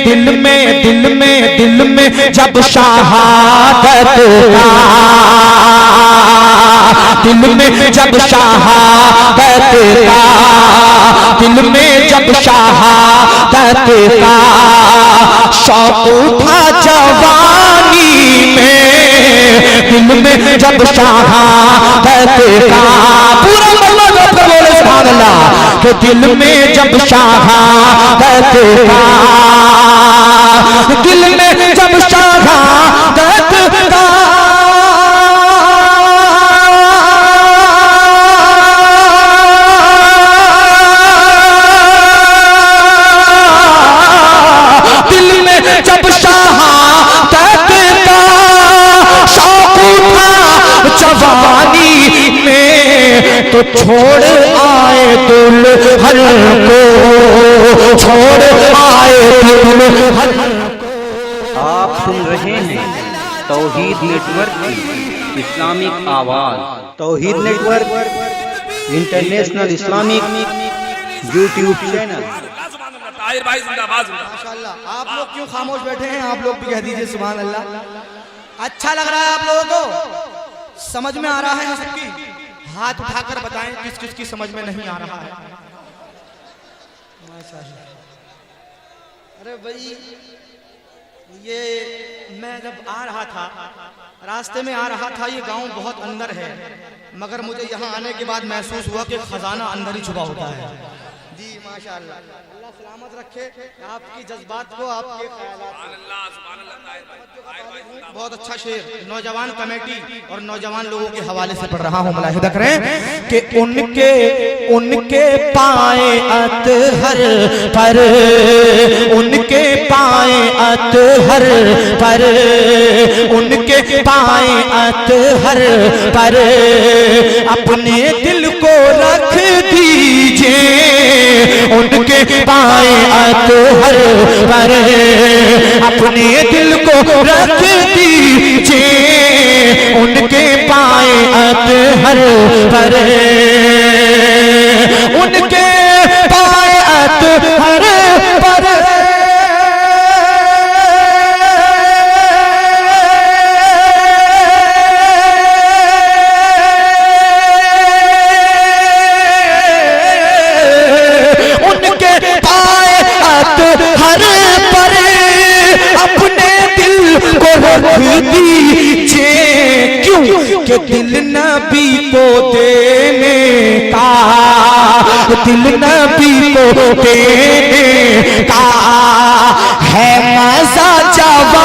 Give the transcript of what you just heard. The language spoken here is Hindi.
दिल में जब शहादत का, दिल में जब शहादत का, दिल में जब शहादत का शौक उठा जवानी में, दिल में जब शहादत का, पूरा मतलब बोले सुभान अल्लाह, कि दिल में जब शहादत का, दिल में जब शहादत का तो छोड़ आए दुल्हन को, छोड़ आए दुल्हन को। आप सुन रहे हैं तौहीद नेटवर्क की इस्लामिक आवाज। Tauheed network international Islamic YouTube channel. माशाल्लाह, आप लोग क्यों खामोश बैठे हैं? आप लोग भी कह दीजिए सुभान अल्लाह। अच्छा लग रहा है आप लोगों को? समझ में आ रहा है सबकी? हाथ उठाकर बताएं किस किस की समझ में नहीं आ रहा है। अरे भाई, ये मैं जब आ रहा था, रास्ते में आ रहा था, ये गांव बहुत अंदर है, मगर मुझे यहाँ आने के बाद महसूस हुआ कि खजाना अंदर ही छुपा होता है। जी माशाल्लाह, अल्लाह सलामत रखे आपकी जज्बात को, आपके ख्यालात को। बहुत अच्छा शेर नौजवान कमेटी और नौजवान लोगों के हवाले से पढ़ रहा हूँ, मुलाहिदा करें कि उनके पाए अतहर पर, उनके पाए अतहर पर, उनके पाए अतहर पर अपने दिल को रख दीजिए, उनके पाए अतहर पर अपने दिल को रख दीजिए, उनके पाए अतहर पर, उनके पाए अतहर पर दीजिए, क्यों कि दिल नबी को देने का, दिल नबी को देने का है मजा जवानी